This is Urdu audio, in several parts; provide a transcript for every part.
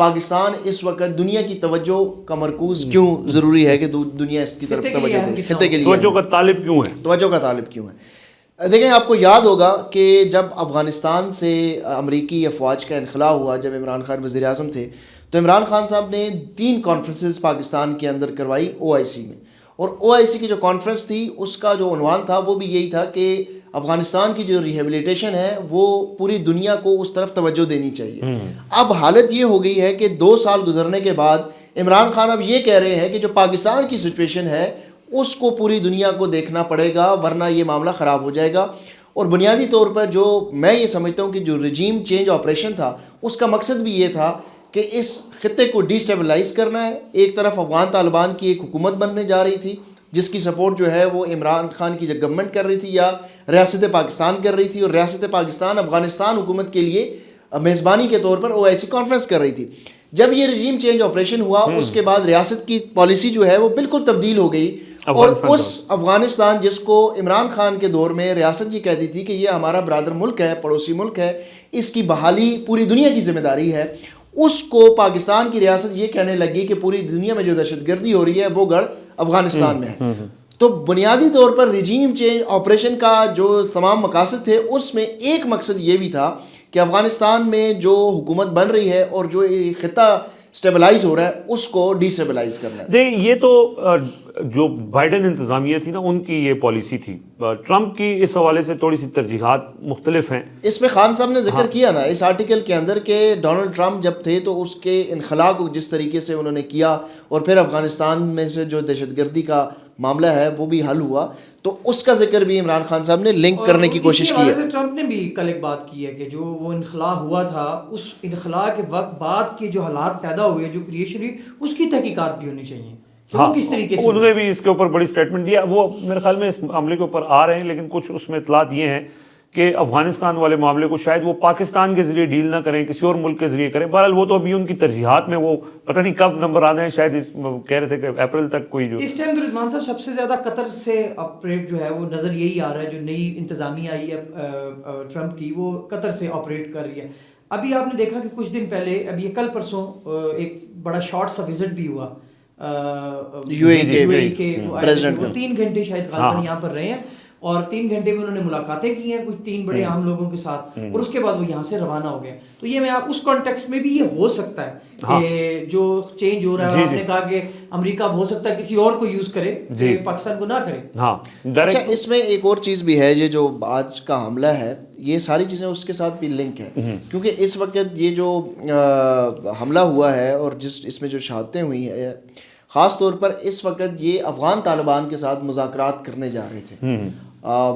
پاکستان اس وقت دنیا کی توجہ کا مرکوز کیوں ضروری ہے کہ دنیا اس کی طرف توجہ دے, خطے کے لیے توجہ کا طالب کیوں ہے, توجہ کا طالب کیوں ہے. دیکھیں آپ کو یاد ہوگا کہ جب افغانستان سے امریکی افواج کا انخلاء ہوا, جب عمران خان وزیر اعظم تھے, تو عمران خان صاحب نے 3 کانفرنسز پاکستان کے اندر کروائی OIC میں, اور OIC کی جو کانفرنس تھی اس کا جو عنوان تھا وہ بھی یہی تھا کہ افغانستان کی جو ریہیبلیٹیشن ہے وہ پوری دنیا کو اس طرف توجہ دینی چاہیے. اب حالت یہ ہو گئی ہے کہ 2 سال گزرنے کے بعد عمران خان اب یہ کہہ رہے ہیں کہ جو پاکستان کی سچویشن ہے اس کو پوری دنیا کو دیکھنا پڑے گا ورنہ یہ معاملہ خراب ہو جائے گا. اور بنیادی طور پر جو میں یہ سمجھتا ہوں کہ جو رجیم چینج آپریشن تھا اس کا مقصد بھی یہ تھا کہ اس خطے کو ڈی اسٹیبلائز کرنا ہے. ایک طرف افغان طالبان کی ایک حکومت بننے جا رہی تھی جس کی سپورٹ جو ہے وہ عمران خان کی گورنمنٹ کر رہی تھی یا ریاست پاکستان کر رہی تھی, اور ریاست پاکستان افغانستان حکومت کے لیے میزبانی کے طور پر OIC کانفرنس کر رہی تھی. جب یہ رجیم چینج آپریشن ہوا اس کے بعد ریاست کی پالیسی جو ہے وہ بالکل تبدیل ہو گئی, اور اس افغانستان جس کو عمران خان کے دور میں ریاست یہ کہتی تھی کہ یہ ہمارا برادر ملک ہے, پڑوسی ملک ہے, اس کی بحالی پوری دنیا کی ذمہ داری ہے, اس کو پاکستان کی ریاست یہ کہنے لگی کہ پوری دنیا میں جو دہشت گردی ہو رہی ہے وہ گڑھ افغانستان میں ہے. تو بنیادی طور پر رجیم چینج آپریشن کا جو تمام مقاصد تھے اس میں ایک مقصد یہ بھی تھا کہ افغانستان میں جو حکومت بن رہی ہے اور جو خطہ اسٹیبلائز ہو رہا ہے اس کو ڈی اسٹیبلائز کرنا ہے. یہ تو جو بائیڈن انتظامیہ تھی نا ان کی یہ پالیسی تھی. ٹرمپ کی اس حوالے سے تھوڑی سی ترجیحات مختلف ہیں. اس میں خان صاحب نے ذکر کیا نا اس آرٹیکل کے اندر کہ ڈونلڈ ٹرمپ جب تھے تو اس کے انخلاء کو جس طریقے سے انہوں نے کیا اور پھر افغانستان میں سے جو دہشت گردی کا معاملہ ہے وہ بھی حل ہوا, تو اس کا ذکر بھی عمران خان صاحب نے لنک کرنے کی کوشش کی ہے. ٹرمپ نے بھی کل ایک بات کی ہے کہ جو وہ انخلاء ہوا تھا اس انخلاء کے وقت بعد کے جو حالات پیدا ہوئے, جو کریشن ہوئی, اس کی تحقیقات بھی ہونی چاہیے. ہاں, کس طریقے سے انہوں نے بھی اس کے اوپر بڑی سٹیٹمنٹ دیا. وہ میرے خیال میں اس معاملے کے اوپر آ رہے ہیں, لیکن کچھ اس میں اطلاعات یہ ہیں کہ افغانستان والے معاملے کو شاید وہ پاکستان کے ذریعے ڈیل نہ کریں, کسی اور ملک کے ذریعے کریں. بہرحال وہ تو ابھی ان کی ترجیحات میں وہ پتہ نہیں کب نمبر آنے ہیں, شاید کہہ رہے تھے کہ اپریل تک کوئی جو اس ٹائم رضوان صاحب سب سے زیادہ قطر سے آپریٹ جو ہے وہ نظر یہی آ رہا ہے. جو نئی انتظامیہ آئی ہے ٹرمپ کی وہ قطر سے آپریٹ کر رہی ہے. ابھی آپ نے دیکھا کہ کچھ دن پہلے ابھی کل پرسوں ایک بڑا شارٹ سا وزٹ بھی ہوا UAE کے پریزیڈنٹ, 3 گھنٹے شاید غالباً یہاں پر رہے ہیں, اور 3 گھنٹے میں انہوں نے ملاقاتیں کی ہیں کچھ 3 بڑے اہم لوگوں کے ساتھ, اور اس کے بعد وہ یہاں سے روانہ ہو گئے. تو یہ میں آپ اس کانٹیکسٹ میں بھی یہ ہو سکتا ہے کہ جو چینج ہو رہا ہے, آپ نے کہا کہ امریکہ ہو سکتا ہے کسی اور کو یوز کرے, پاکستان کو نہ کرے. ہاں, اچھا اس میں ایک اور چیز بھی ہے, یہ جو آج کا حملہ ہے یہ ساری چیزیں اس کے ساتھ بھی لنک ہیں, کیونکہ اس وقت یہ جو حملہ ہوا ہے اور اس میں جو شہادتیں ہوئی ہیں, خاص طور پر اس وقت یہ افغان طالبان کے ساتھ مذاکرات کرنے جا رہے تھے.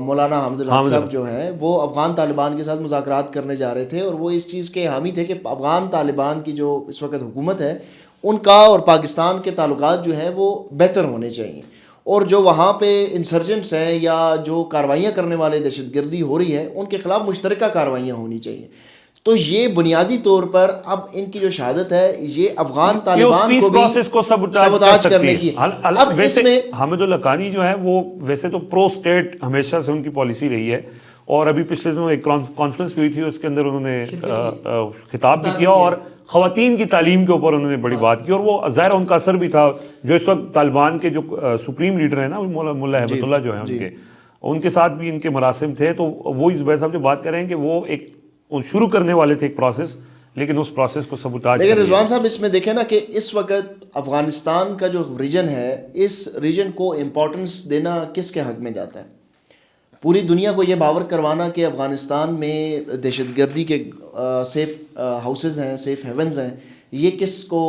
مولانا حامد الحق صاحب جو ہیں وہ افغان طالبان کے ساتھ مذاکرات کرنے جا رہے تھے, اور وہ اس چیز کے حامی تھے کہ افغان طالبان کی جو اس وقت حکومت ہے ان کا اور پاکستان کے تعلقات جو ہیں وہ بہتر ہونے چاہیے, اور جو وہاں پہ انسرجنٹس ہیں یا جو کارروائیاں کرنے والے دہشت گردی ہو رہی ہے ان کے خلاف مشترکہ کاروائیاں ہونی چاہیے. تو یہ بنیادی طور پر اب ان کی جو شہادت ہے یہ افغان طالبان کو بھی سبوتاج کرنے کی. اب اس میں حامد الحقانی جو ہے وہ ویسے تو پرو اسٹیٹ ہمیشہ سے ان کی پالیسی رہی ہے, اور ابھی پچھلے دنوں ایک کانفرنس بھی ہوئی تھی, اس کے اندر انہوں نے خطاب بھی کیا اور خواتین کی تعلیم کے اوپر انہوں نے بڑی بات کی, اور وہ ظاہر ان کا اثر بھی تھا. جو اس وقت طالبان کے جو سپریم لیڈر ہیں نا ملا ہیبت اللہ جو ہیں ان کے ساتھ بھی ان کے مراسم تھے, تو وہ زبیر صاحب جو بات کر رہے ہیں کہ وہ ایک شروع کرنے والے تھے ایک پروسیس, لیکن اس پروسیس کو سبوتاج. لیکن رضوان صاحب اس میں دیکھیں نا کہ اس وقت افغانستان کا جو ریجن ہے اس ریجن کو امپورٹنس دینا کس کے حق میں جاتا ہے؟ پوری دنیا کو یہ باور کروانا کہ افغانستان میں دہشت گردی کے سیف ہاؤسز ہیں, سیف ہیونز ہیں, یہ کس کو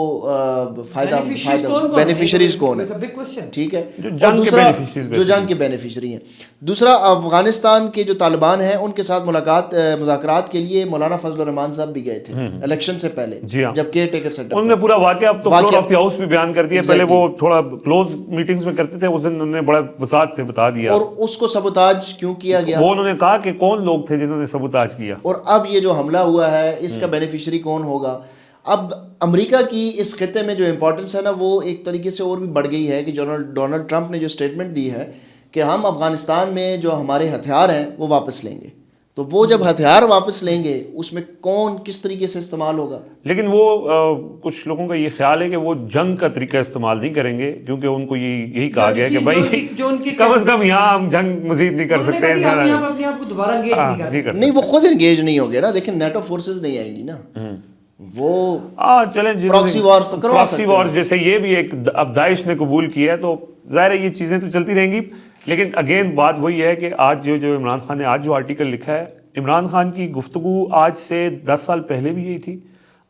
فائدہ بینیفیشریز کون ہے؟ ٹھیک ہے, دوسرا جو جنگ کے بینیفیشری ہیں. دوسرا افغانستان کے جو طالبان ہیں ان کے ساتھ مذاکرات کے لیے مولانا فضل الرحمان صاحب بھی گئے تھے الیکشن سے پہلے, جب کیئر ٹیکر سیٹ اپ. انہوں نے پورا واقعہ اب تو فلور آف دی ہاؤس بھی بیان کر دیا, پہلے وہ تھوڑا کلوز میٹنگز میں کرتے تھے, اس دن انہوں نے بڑا وسعت سے بتا دیا. اور اس کو سبوتاج کیوں کیا گیا وہ انہوں نے کہا کہ کون لوگ تھے جنہوں نے سبوتاج کیا, اور اب یہ جو حملہ ہوا ہے اس کا بینیفیشری کون ہوگا. اب امریکہ کی اس خطے میں جو امپورٹنس ہے نا وہ ایک طریقے سے اور بھی بڑھ گئی ہے کہ ڈونلڈ ٹرمپ نے جو اسٹیٹمنٹ دی ہے کہ ہم افغانستان میں جو ہمارے ہتھیار ہیں وہ واپس لیں گے, تو وہ جب ہتھیار واپس لیں گے اس میں کون کس طریقے سے استعمال ہوگا؟ لیکن وہ کچھ لوگوں کا یہ خیال ہے کہ وہ جنگ کا طریقہ استعمال نہیں کریں گے، کیونکہ ان کو یہی کہا گیا کہ بھائی کم از کم یہاں ہم جنگ مزید نہیں کر سکتے ہیں، اپنے آپ کو دوبارہ انگیج نہیں کر سکتے۔ نہیں، وہ خود انگیج نہیں ہوں گے نا، دیکھیں نیٹو فورسز نہیں آئیں گی نا، وہ چلیں پراکسی وارز تو کروا سکتے ہیں، پراکسی وارز جیسے یہ بھی ایک اب داعش نے قبول کیا ہے، تو ظاہر ہے یہ چیزیں تو چلتی رہیں گی۔ لیکن اگین بات وہی ہے کہ آج جو عمران خان نے آج جو آرٹیکل لکھا ہے، عمران خان کی گفتگو آج سے 10 سال پہلے بھی یہی تھی،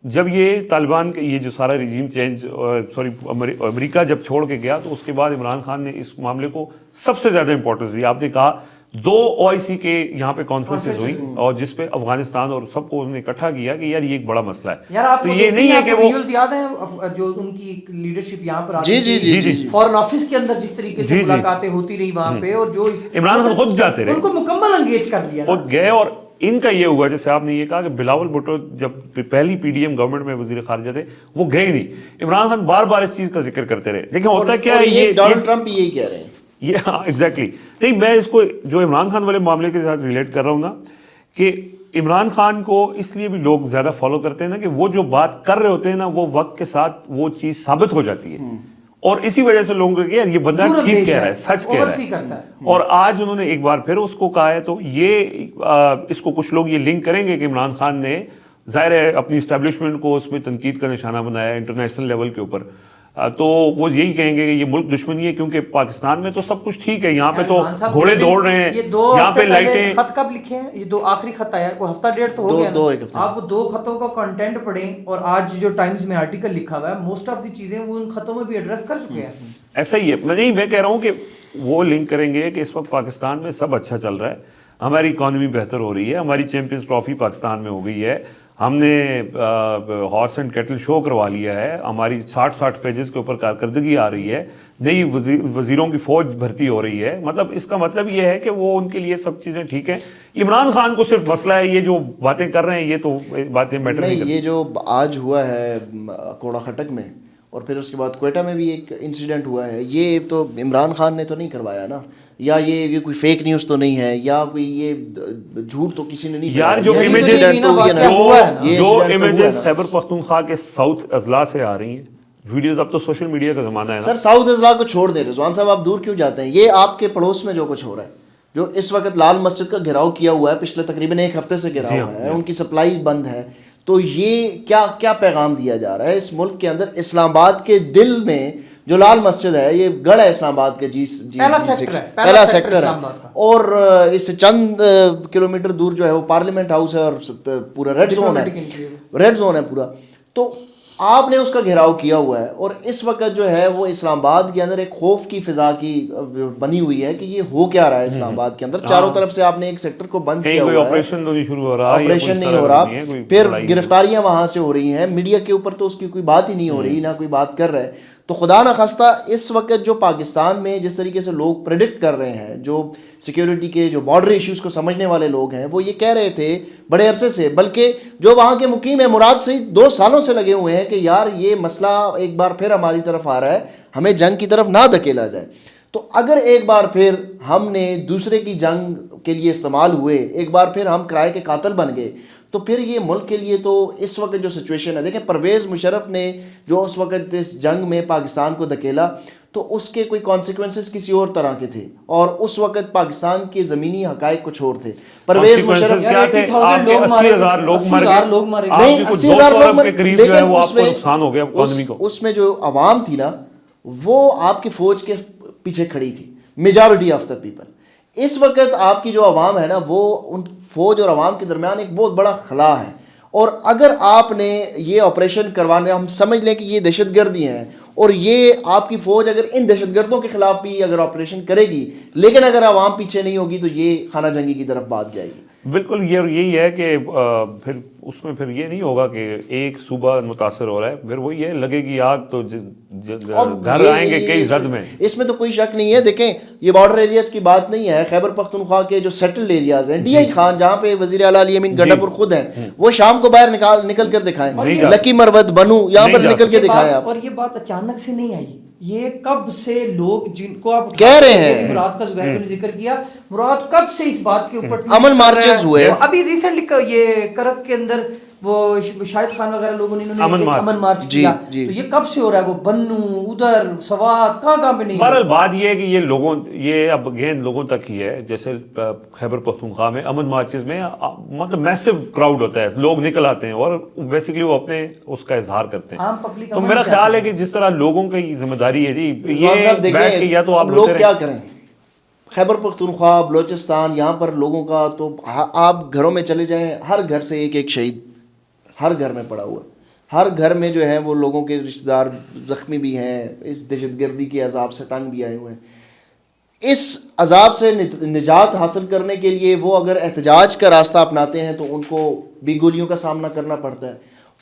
جب یہ طالبان کا یہ جو سارا رجیم چینج امریکہ جب چھوڑ کے گیا، تو اس کے بعد عمران خان نے اس معاملے کو سب سے زیادہ امپورٹنس دی۔ آپ نے کہا 2 OIC کے یہاں پہ کانفرنسز ہوئی اور جس پہ افغانستان اور سب کو انہوں نے اکٹھا کیا کہ یار یہ ایک بڑا مسئلہ ہے۔ یار آپ تو کو یہ نہیں ہے کہ وہ ویڈیوز یاد ہیں جو ان کی لیڈرشپ یہاں پر جی جی جی جی فارن آفس کے اندر جس طریقے سے ملاقاتیں ہوتی رہی وہاں پہ، اور جو عمران خان خود جاتے رہے، ان کو مکمل انگیج کر لیا، خود گئے۔ اور ان کا یہ ہوا جیسے آپ نے یہ کہا کہ بلاول بھٹو جب پہلی PDM گورنمنٹ میں وزیر خارجہ تھے وہ گئے نہیں، عمران خان بار بار اس چیز کا ذکر کرتے رہے۔ دیکھیں ہوتا کیا ہے، یہ ڈونلڈ ٹرمپ یہی کہہ رہے ہیں، یہ ہاں ایگزیکٹلی نہیں، میں اس کو جو عمران خان والے معاملے کے ساتھ ریلیٹ کر رہا ہوں نا، کہ عمران خان کو اس لیے بھی لوگ زیادہ فالو کرتے ہیں نا کہ وہ جو بات کر رہے ہوتے ہیں نا وہ وقت کے ساتھ وہ چیز ثابت ہو جاتی ہے، اور اسی وجہ سے لوگوں کو کہ یار یہ بندہ ٹھیک کہہ رہا ہے، سچ کہہ رہا ہے۔ اور آج انہوں نے ایک بار پھر اس کو کہا ہے، تو یہ اس کو کچھ لوگ یہ لنک کریں گے کہ عمران خان نے ظاہر ہے اپنی اسٹیبلشمنٹ کو اس میں تنقید کا نشانہ بنایا ہے انٹرنیشنل لیول کے اوپر، تو وہ یہی کہیں گے کہ یہ ملک دشمنی ہے، کیونکہ پاکستان میں تو سب کچھ ٹھیک ہے، یہاں پہ تو گھوڑے دوڑ رہے ہیں، یہاں پہ لائٹیں۔ خط کب لکھے ہیں؟ یہ 2 آخری خط آیا، کوئی ہفتہ ڈیڑھ تو ہو گیا، آپ وہ 2 خطوں کا کنٹینٹ پڑھیں، اور آج جو ٹائمز میں آرٹیکل لکھا ہوا ہے موسٹ آف دی چیزیں وہ ان خطوں میں بھی ایڈریس کر چکے ہیں۔ ایسا ہی ہے، نہیں میں کہہ رہا ہوں کہ وہ لنک کریں گے کہ اس وقت پاکستان میں سب اچھا چل رہا ہے، ہماری اکانومی بہتر ہو رہی ہے، ہماری چیمپئنز ٹرافی پاکستان میں ہو گئی ہے، ہم نے ہارس اینڈ کیٹل شو کروا لیا ہے، ہماری 60 پیجز کے اوپر کارکردگی آ رہی ہے، نئی وزیروں کی فوج بھرتی ہو رہی ہے۔ مطلب اس کا مطلب یہ ہے کہ وہ ان کے لیے سب چیزیں ٹھیک ہیں۔ عمران خان کو صرف مسئلہ ہے یہ جو باتیں کر رہے ہیں، یہ تو باتیں میٹر نہیں کرتی۔ یہ جو آج ہوا ہے کوڑا خٹک میں، اور پھر اس کے بعد کوئٹہ میں بھی ایک انسیڈنٹ ہوا ہے، یہ تو عمران خان نے تو نہیں کروایا نا، یا یہ کوئی فیک نیوز تو نہیں ہے، یا کوئی یہ جھوٹ تو کسی نے نہیں یار جو امیجز خیبر پختونخوا کے ساؤتھ اضلاع سے آ رہی ہیں ویڈیوز، اب تو سوشل میڈیا کا زمانہ ہے نا سر، ساؤتھ اضلاع کو چھوڑ دیں، رضوان صاحب آپ دور کیوں جاتے ہیں؟ یہ آپ کے پڑوس میں جو کچھ ہو رہا ہے، جو اس وقت لال مسجد کا گھیراؤ کیا ہوا ہے، پچھلے تقریباً 1 ہفتے سے گھیراؤ ہوا ہے، ان کی سپلائی بند ہے، تو یہ کیا پیغام دیا جا رہا ہے اس ملک کے اندر؟ اسلام آباد کے دل میں جو لال مسجد ہے، یہ گڑھ ہے اسلام آباد کے پہلا سیکٹر ہے، اور اس سے چند کلومیٹر دور جو ہے وہ پارلیمنٹ ہاؤس ہے، اور پورا ریڈ زون ہے پورا، تو آپ نے اس کا گھیراؤ کیا ہوا ہے، اور اس وقت جو ہے وہ اسلام آباد کے اندر ایک خوف کی فضا کی بنی ہوئی ہے کہ یہ ہو کیا رہا ہے اسلام آباد کے اندر، چاروں طرف سے آپ نے ایک سیکٹر کو بند کیا ہوا ہے، آپریشن نہیں ہو رہا، پھر گرفتاریاں وہاں سے ہو رہی ہیں، میڈیا کے اوپر تو اس کی کوئی بات ہی نہیں ہو رہی، نہ کوئی بات کر رہا ہے۔ تو خدا نخواستہ اس وقت جو پاکستان میں جس طریقے سے لوگ پریڈکٹ کر رہے ہیں، جو سیکیورٹی کے جو بارڈر ایشوز کو سمجھنے والے لوگ ہیں، وہ یہ کہہ رہے تھے بڑے عرصے سے، بلکہ جو وہاں کے مقیم ہیں مراد سے 2 سالوں سے لگے ہوئے ہیں کہ یار یہ مسئلہ ایک بار پھر ہماری طرف آ رہا ہے، ہمیں جنگ کی طرف نہ دھکیلا جائے۔ تو اگر ایک بار پھر ہم نے دوسرے کی جنگ کے لیے استعمال ہوئے، ایک بار پھر ہم کرائے کے قاتل بن گئے، تو پھر یہ ملک کے لیے تو اس وقت جو سچویشن ہے، دیکھیں پرویز مشرف نے جو اس وقت اس جنگ میں پاکستان کو دھکیلا، تو اس کے کوئی کانسیکوینسز کسی اور طرح کے تھے، اور اس وقت پاکستان کے زمینی حقائق کچھ اور تھے۔ پرویز مشرف کیا تھے؟ 80,000 لوگ مر گئے، نہیں 80,000 لوگ مر گئے، لیکن اس میں جو عوام تھی نا، وہ آپ کی فوج کے پیچھے کھڑی تھی، میجارٹی آف دا پیپل۔ اس وقت آپ کی جو عوام ہے نا، وہ ان فوج اور عوام کے درمیان ایک بہت بڑا خلا ہے، اور اگر آپ نے یہ آپریشن کروانے، ہم سمجھ لیں کہ یہ دہشت گردی ہیں، اور یہ آپ کی فوج اگر ان دہشت گردوں کے خلاف بھی اگر آپریشن کرے گی، لیکن اگر عوام پیچھے نہیں ہوگی تو یہ خانہ جنگی کی طرف بات جائے گی۔ بالکل یہی ہے کہ پھر اس میں پھر یہ نہیں ہوگا کہ ایک صوبہ متاثر ہو رہا ہے، پھر وہی ہے لگے گی آگ تو گھر آئیں گے کئی زد میں، اس میں تو کوئی شک نہیں ہے۔ دیکھیں یہ بارڈر ایریاز کی بات نہیں ہے، خیبر پختونخوا کے جو سیٹلڈ ایریاز ہیں، ڈی آئی خان جہاں پہ وزیر اعلیٰ علی امین گنڈا پور خود ہیں، وہ شام کو باہر نکل کر دکھائیں، لکی مروت بنو یہاں پر نکل کے دکھائیں آپ۔ اور یہ بات اچانک سے نہیں آئی، یہ کب سے لوگ جن کو آپ کہہ رہے ہیں مراد کا زبیر نے ذکر کیا، مراد کب سے اس بات کے اوپر امن مارچز ہوئے، ابھی ریسنٹلی یہ کرب کے اندر وہ شاہد خان وغیرہ لوگوں نے امن مارچ کیا، تو یہ کب سے ہو رہا ہے؟ وہ بنو ادھر سوات کہاں پہ نہیں؟ بہرحال بات یہ ہے کہ یہ لوگوں یہ اب اگین لوگوں تک ہی ہے. جیسے خیبر پختونخوا میں امن مارچز میں مطلب میسو کراؤڈ ہوتا ہے، لوگ نکل آتے ہیں اور بیسیکلی وہ اپنے اس کا اظہار کرتے ہیں. تو میرا خیال ہے کہ جس طرح لوگوں کی ذمہ داری ہے جی یہ بیٹھ کے یا تو آپ لوگ کیا کریں، خیبر پختونخوا بلوچستان یہاں پر لوگوں کا تو آپ گھروں میں چلے جائیں، ہر گھر سے ایک شہید ہر گھر میں پڑا ہوا ہے. ہر گھر میں جو ہے وہ لوگوں کے رشتہ دار زخمی بھی ہیں، اس دہشت گردی کے عذاب سے تنگ بھی آئے ہوئے ہیں. اس عذاب سے نجات حاصل کرنے کے لیے وہ اگر احتجاج کا راستہ اپناتے ہیں تو ان کو بھی گولیوں کا سامنا کرنا پڑتا ہے.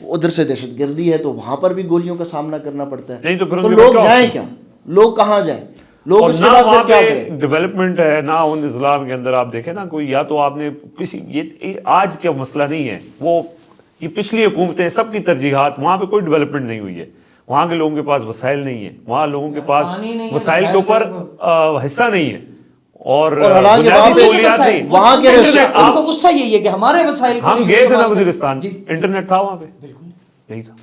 ادھر سے دہشت گردی ہے تو وہاں پر بھی گولیوں کا سامنا کرنا پڑتا ہے. تو لوگ جائیں کیا؟ لوگ کہاں جائیں؟ لوگ اس کے بعد پھر کیا کریں؟ ڈیولپمنٹ ہے نہ ان اضلاع کے اندر. آپ دیکھیں نا کوئی یا تو آپ نے کسی یہ آج کا مسئلہ نہیں ہے، وہ یہ پچھلی حکومتیں سب کی ترجیحات، وہاں پہ کوئی ڈیولپمنٹ نہیں ہوئی ہے. وہاں کے لوگوں کے پاس وسائل نہیں ہیں، وہاں لوگوں کے پاس وسائل کے اوپر حصہ نہیں ہے اور بنیادی سہولیات نہیں. وہاں کے آپ کو غصہ یہی ہے کہ ہمارے وسائل، ہم گئے تھے نا وزیرستان، انٹرنیٹ تھا وہاں پہ؟ نہیں تھا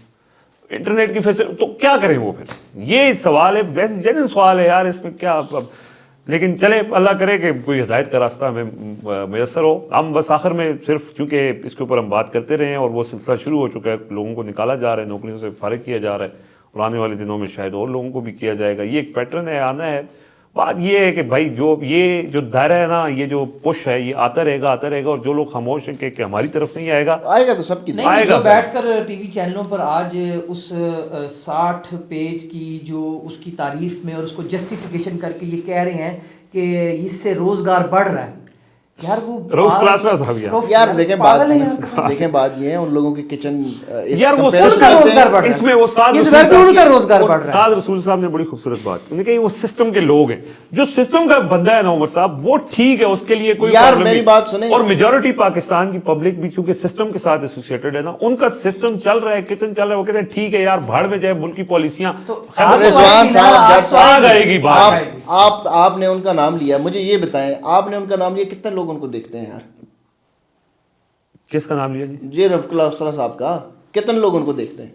انٹرنیٹ کی فیسلٹی. تو کیا کریں وہ پھر؟ یہ سوال ہے، ویسے جنرل سوال ہے یار، اس میں کیا. لیکن چلے اللہ کرے کہ کوئی ہدایت کا راستہ ہمیں میسر ہو. ہم بس آخر میں صرف چونکہ اس کے اوپر ہم بات کرتے رہے ہیں اور وہ سلسلہ شروع ہو چکا ہے، لوگوں کو نکالا جا رہا ہے، نوکریوں سے فارغ کیا جا رہا ہے، اور آنے والے دنوں میں شاید اور لوگوں کو بھی کیا جائے گا. یہ ایک پیٹرن ہے، آنا ہے. بات یہ ہے کہ بھائی یہ جو دائرہ ہے نا، یہ جو پش ہے یہ آتا رہے گا اور جو لوگ خاموش ہیں کہ ہماری طرف نہیں آئے گا تو سب کی نہیں. جو بیٹھ کر ٹی وی چینلوں پر آج اس 60 پیج کی جو اس کی تعریف میں اور اس کو جسٹیفیکیشن کر کے یہ کہہ رہے ہیں کہ اس سے روزگار بڑھ رہا ہے، یار وہ روز کلاس میں صاحب یار دیکھیں بات یہ ہے ان لوگوں کے کچن یار وہ اس میں وہ سعد رسول صاحب نے بڑی خوبصورت بات انہوں نے کہی، وہ سسٹم کے لوگ ہیں. جو سسٹم کا بندہ ہے نا عمر صاحب وہ ٹھیک ہے، اس کے لیے کوئی یار میری بات سنیں. اور میجورٹی پاکستان کی پبلک بھی چونکہ سسٹم کے ساتھ ایسوسیٹڈ ہے نا، ان کا سسٹم چل رہا ہے، کچن چل رہا ہے، وہ کہتے ہیں ٹھیک ہے یار بھاڑ میں جائے ملک کی پالیسیاں. رضوان صاحب جٹ صاحب آئے گی بات. آپ نے ان کا نام لیا، مجھے یہ بتائیں آپ نے ان کا نام لیا کتنے لوگ ان کو دیکھتے ہیں یار؟ کس کا نام لیا جی؟ جی رفیق اللہ افسر صاحب کا. کتنے لوگ ان کو دیکھتے ہیں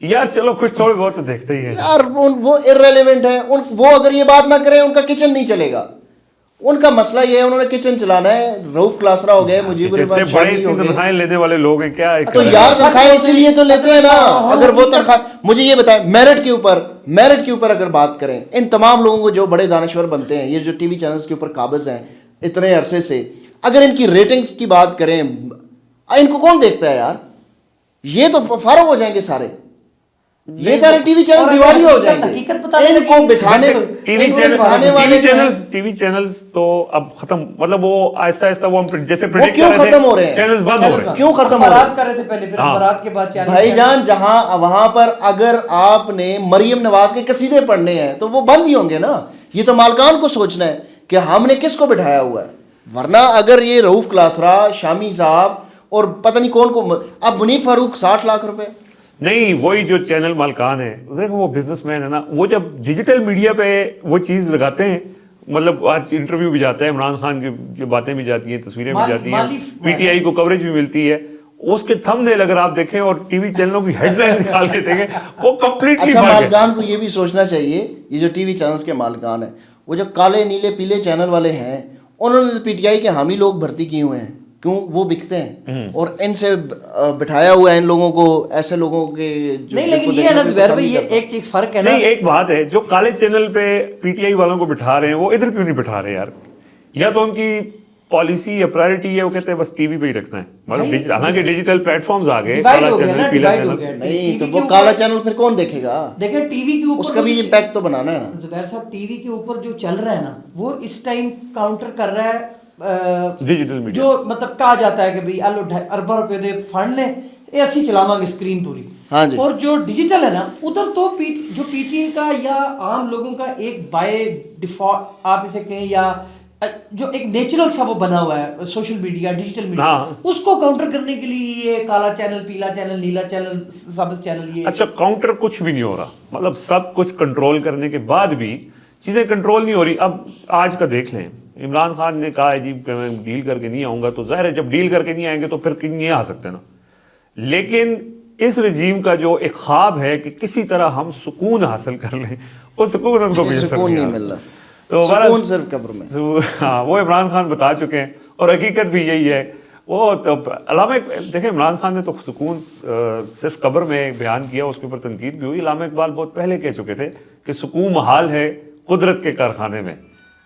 یار؟ چلو کچھ تھوڑے بہت تو دیکھتے ہی ہیں یار. وہ ارریلیونٹ ہے، وہ اگر یہ بات نہ کریں ان کا کچن نہیں چلے گا. ان کا مسئلہ یہ ہے انہوں نے کچن چلانا ہے. رؤف کلاسرا ہو گئے، مجیب الرحمان شاہی ہو گئے. تنخواہیں لینے والے لوگ ہیں کیا؟ تو یار تنخواہیں اسی لیے تو لیتے ہیں نا. اگر وہ تنخواہ، مجھے یہ بتائیں میرٹ کے اوپر اگر بات کریں، ان تمام لوگوں کو جو بڑے دانشور بنتے ہیں، یہ جو ٹی وی چینلز کے اوپر قابض ہیں اتنے عرصے سے، اگر ان کی ریٹنگز کی بات کریں، ان کو کون دیکھتا ہے یار؟ یہ تو فارغ ہو جائیں گے سارے. یہ سارے ٹی وی چینل دیوالی ہو جائیں گے. ان کو بٹھانے ٹی وی چینلز تو اب ختم، مطلب وہ آہستہ آہستہ وہ جیسے کیوں ختم ہو رہے ہیں؟ چینلز بند ہو رہے ہیں. کیوں ختم ہو رہے ہیں؟ پہلے پھر امارات کے بعد بھائی جان جہاں وہاں پر اگر آپ نے مریم نواز کے قصیدے پڑھنے ہیں تو وہ بند ہی ہوں گے نا. یہ تو مالکان کو سوچنا ہے کہ ہم نے کس کو بٹھایا ہوا ہے. ورنہ اگر یہ رؤف کلاسرا، شامی صاحب اور پتہ نہیں کون کو، اب منیف فاروق 60 لاکھ روپے نہیں، وہی جو چینل مالکان ہیں دیکھو وہ بزنس مین ہے نا، وہ جب ڈیجیٹل میڈیا پہ وہ چیز لگاتے ہیں، مطلب آج انٹرویو بھی جاتا ہے، عمران خان کی باتیں بھی جاتی ہیں، تصویریں بھی جاتی ہیں، پی ٹی آئی کو کوریج بھی ملتی ہے، اس کے تھم نیل اگر آپ دیکھیں اور ٹی وی چینلوں کی ہیڈ لائن نکال کے دیکھیں وہ کمپلیٹلی. اچھا مالکان کو یہ بھی سوچنا چاہیے، یہ جو ٹی وی چینلز کے مالکان ہیں، وہ جو کالے نیلے پیلے چینل والے ہیں، انہوں نے پی ٹی آئی کے حامی لوگ بھرتی کیے ہوئے ہیں. کیوں؟ وہ بکتے ہیں اور ان سے بٹھایا ہوا ہے ان لوگوں کو، ایسے لوگوں کے. نہیں لیکن یہ نا زبیر بھائی یہ ایک چیز فرق ہے نا. نہیں ایک بات ہے، جو کالے چینل پہ پی ٹی آئی والوں کو بٹھا رہے ہیں وہ ادھر کیوں نہیں بٹھا رہے یار؟ یا تو ان کی پالیسی یا پرائرٹی ہے وہ کہتے ہیں بس ٹی وی پہ ہی رکھنا ہے، مطلب حالانکہ ڈیجیٹل پلیٹ فارمز آ گئے، کالا چینل پیلا چینل. نہیں تو وہ کالا چینل پھر کون دیکھے گا؟ دیکھیں ٹی وی کے اوپر اس کا بھی امپیکٹ تو بنانا ہے نا. زبیر صاحب ٹی وی کے اوپر جو چل رہا ہے نا وہ اس ٹائم کاؤنٹر کر رہا ہے ڈیجیٹل میڈیا، جو مطلب کہا جاتا ہے کہ بھئی آلو اربوں روپے دے فنڈ لیں یہ اسی چلاواں گے اسکرین پوری. اور جو ڈیجیٹل ہے نا ادھر تو جو پی ٹی آئی کا یا عام لوگوں کا ایک بائی ڈیفالٹ آپ اسے کہیں یا جو ایک نیچرل سا وہ بنا ہوا ہے سوشل میڈیا ڈیجیٹل میڈیا ہاں. اس کو کاؤنٹر کرنے کے لیے یہ کالا چینل پیلا چینل نیلا چینل سبز چینل یہ اچھا کاؤنٹر کچھ بھی نہیں ہو رہا, مطلب سب کچھ کنٹرول کرنے کے بعد بھی چیزیں کنٹرول نہیں ہو رہی. اب آج کا دیکھ لیں, عمران خان نے کہا ہے جی کہ میں ڈیل کر کے نہیں آؤں گا, تو ظاہر ہے جب ڈیل کر کے نہیں آئیں گے تو پھر نہیں آ سکتے نا. لیکن اس رجیم کا جو ایک خواب ہے کہ کسی طرح ہم سکون حاصل کر لیں, وہ سکون ان کو سکون نہیں مل رہا, تو سکون صرف قبر میں. ہاں وہ عمران خان بتا چکے ہیں, اور حقیقت بھی یہی ہے. وہ تو علامہ دیکھیں عمران خان نے تو سکون صرف قبر میں بیان کیا, اس کے اوپر تنقید بھی ہوئی. علامہ اقبال بہت پہلے کہہ چکے تھے کہ سکون محال ہے قدرت کے کارخانے میں,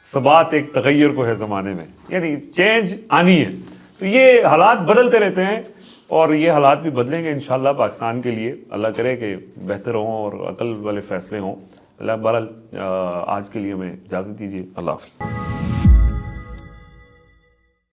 ثبات ایک تغیر کو ہے زمانے میں, یعنی چینج آنی ہے. تو یہ حالات بدلتے رہتے ہیں اور یہ حالات بھی بدلیں گے انشاءاللہ پاکستان کے لیے. اللہ کرے کہ بہتر ہوں اور عقل والے فیصلے ہوں. اللہ بہرحال آج کے لیے ہمیں اجازت دیجیے. اللہ حافظ.